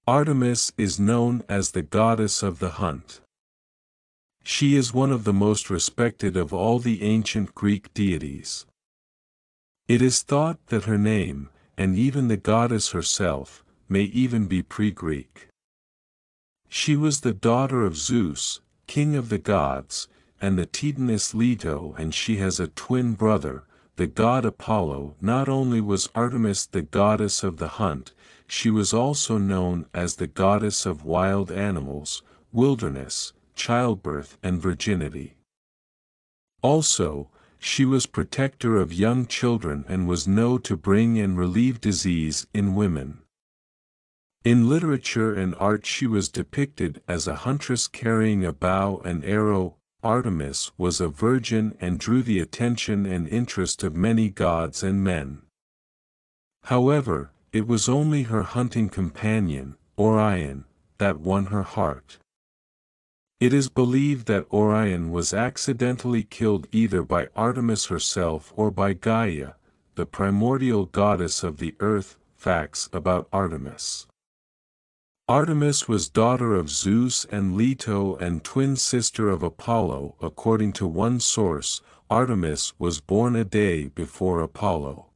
Artemis is known as the goddess of the hunt. She is one of the most respected of all the ancient Greek deities. It is thought that her name, and even the goddess herself, may even be pre-Greek. She was the daughter of Zeus, king of the gods, and the Titaness Leto, and she has a twin brother, the god Apollo. Not only was Artemis the goddess of the hunt, she was also known as the goddess of wild animals, wilderness, childbirth and virginity. Also, she was protector of young children and was known to bring and relieve disease in women. In literature and art she was depicted as a huntress carrying a bow and arrow. Artemis was a virgin and drew the attention and interest of many gods and men. However, it was only her hunting companion, Orion, that won her heart. It is believed that Orion was accidentally killed either by Artemis herself or by Gaia, the primordial goddess of the earth. Facts about Artemis. Artemis was daughter of Zeus and Leto and twin sister of Apollo. According to one source, Artemis was born a day before Apollo.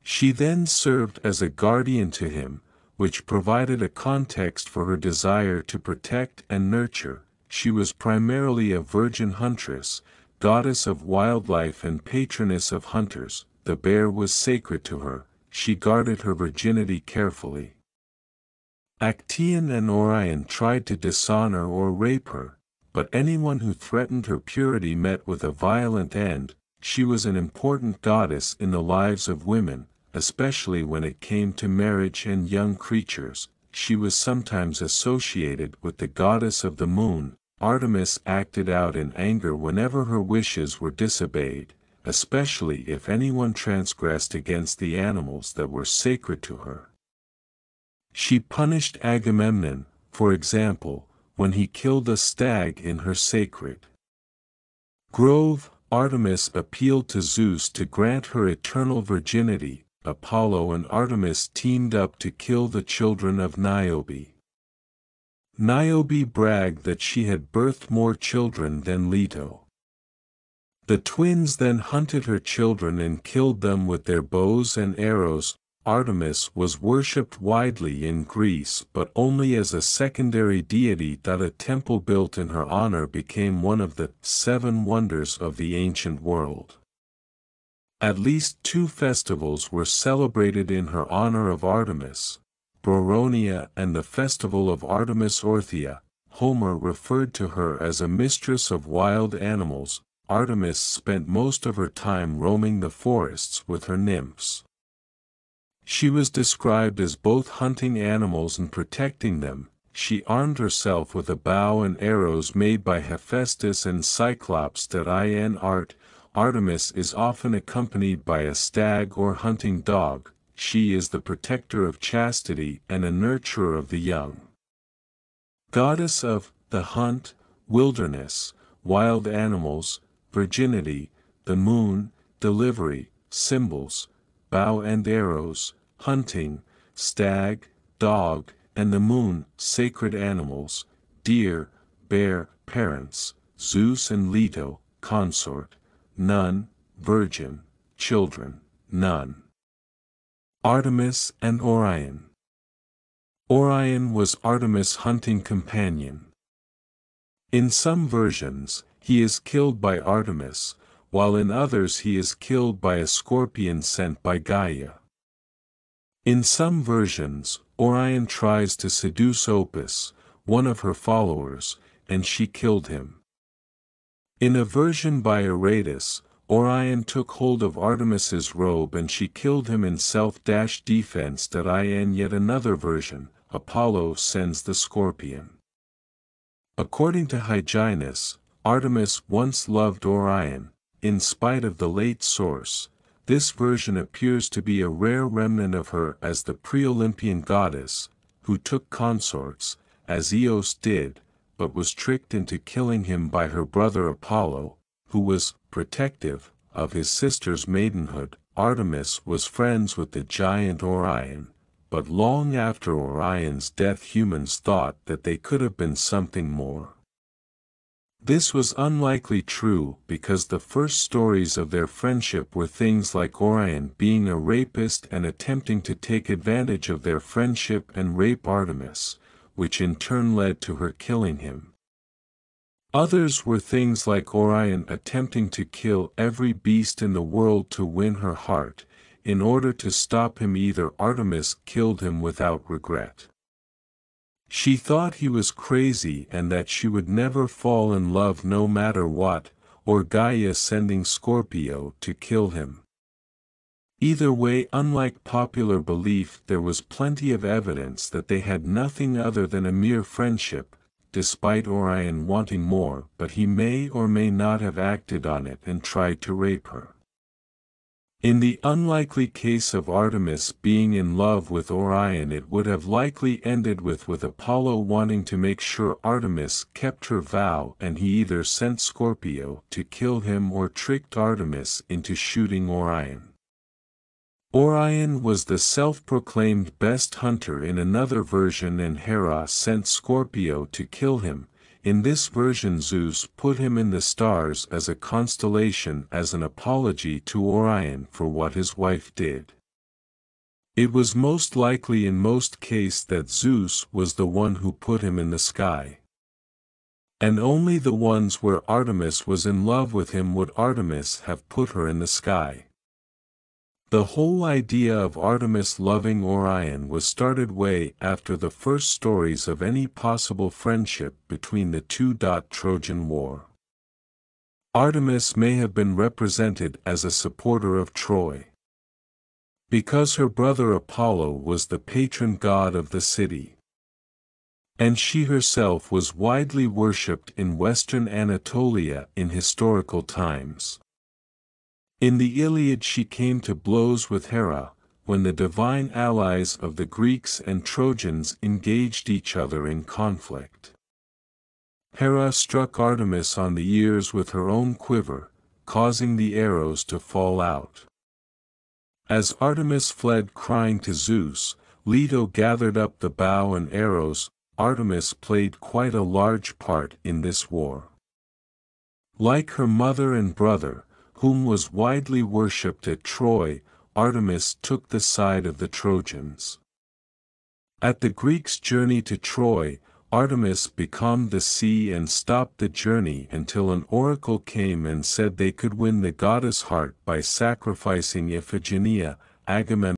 She then served as a guardian to him, which provided a context for her desire to protect and nurture. She was primarily a virgin huntress, goddess of wildlife and patroness of hunters. The bear was sacred to her, she guarded her virginity carefully. Actaeon and Orion tried to dishonor or rape her, but anyone who threatened her purity met with a violent end. She was an important goddess in the lives of women, especially when it came to marriage and young creatures. She was sometimes associated with the goddess of the moon. Artemis acted out in anger whenever her wishes were disobeyed, especially if anyone transgressed against the animals that were sacred to her. She punished Agamemnon, for example, when he killed a stag in her sacred grove. Artemis appealed to Zeus to grant her eternal virginity. Apollo and Artemis teamed up to kill the children of Niobe. Niobe bragged that she had birthed more children than Leto. The twins then hunted her children and killed them with their bows and arrows. Artemis was worshipped widely in Greece but only as a secondary deity. A temple built in her honor became one of the 7 wonders of the ancient world. At least 2 festivals were celebrated in her honor of Artemis, Broronia and the festival of Artemis Orthia. Homer referred to her as a mistress of wild animals. Artemis spent most of her time roaming the forests with her nymphs. She was described as both hunting animals and protecting them. She armed herself with a bow and arrows made by Hephaestus and Cyclops. In art, Artemis is often accompanied by a stag or hunting dog. She is the protector of chastity and a nurturer of the young. Goddess of the hunt, wilderness, wild animals, virginity, the moon, delivery, symbols, bow and arrows, hunting, stag, dog, and the moon, sacred animals, deer, bear, parents, Zeus and Leto, consort, nun, virgin, children, nun. Artemis and Orion. Orion was Artemis' hunting companion. In some versions, he is killed by Artemis, while in others he is killed by a scorpion sent by Gaia. In some versions, Orion tries to seduce Opis, one of her followers, and she killed him. In a version by Aratus, Orion took hold of Artemis's robe and she killed him in self-defense. In yet another version, Apollo sends the scorpion. According to Hyginus, Artemis once loved Orion. In spite of the late source, this version appears to be a rare remnant of her as the pre-Olympian goddess, who took consorts, as Eos did, but was tricked into killing him by her brother Apollo, who was protective of his sister's maidenhood. Artemis was friends with the giant Orion, but long after Orion's death humans thought that they could have been something more. This was unlikely true because the first stories of their friendship were things like Orion being a rapist and attempting to take advantage of their friendship and rape Artemis, which in turn led to her killing him. Others were things like Orion attempting to kill every beast in the world to win her heart. In order to stop him, either Artemis killed him without regret. She thought he was crazy and that she would never fall in love no matter what, or Gaia sending Scorpio to kill him. Either way, unlike popular belief, there was plenty of evidence that they had nothing other than a mere friendship, despite Orion wanting more, but he may or may not have acted on it and tried to rape her. In the unlikely case of Artemis being in love with Orion, it would have likely ended with Apollo wanting to make sure Artemis kept her vow, and he either sent Scorpio to kill him or tricked Artemis into shooting Orion. Orion was the self-proclaimed best hunter in another version, and Hera sent Scorpio to kill him. In this version, Zeus put him in the stars as a constellation as an apology to Orion for what his wife did. It was most likely in most cases that Zeus was the one who put him in the sky. And only the ones where Artemis was in love with him would Artemis have put her in the sky. The whole idea of Artemis loving Orion was started way after the first stories of any possible friendship between the two. Trojan War. Artemis may have been represented as a supporter of Troy, because her brother Apollo was the patron god of the city, and she herself was widely worshipped in western Anatolia in historical times. In the Iliad, she came to blows with Hera, when the divine allies of the Greeks and Trojans engaged each other in conflict. Hera struck Artemis on the ears with her own quiver, causing the arrows to fall out. As Artemis fled crying to Zeus, Leto gathered up the bow and arrows. Artemis played quite a large part in this war. Like her mother and brother, whom was widely worshipped at Troy, Artemis took the side of the Trojans. At the Greeks' journey to Troy, Artemis becalmed the sea and stopped the journey until an oracle came and said they could win the goddess' heart by sacrificing Iphigenia, Agamemnon's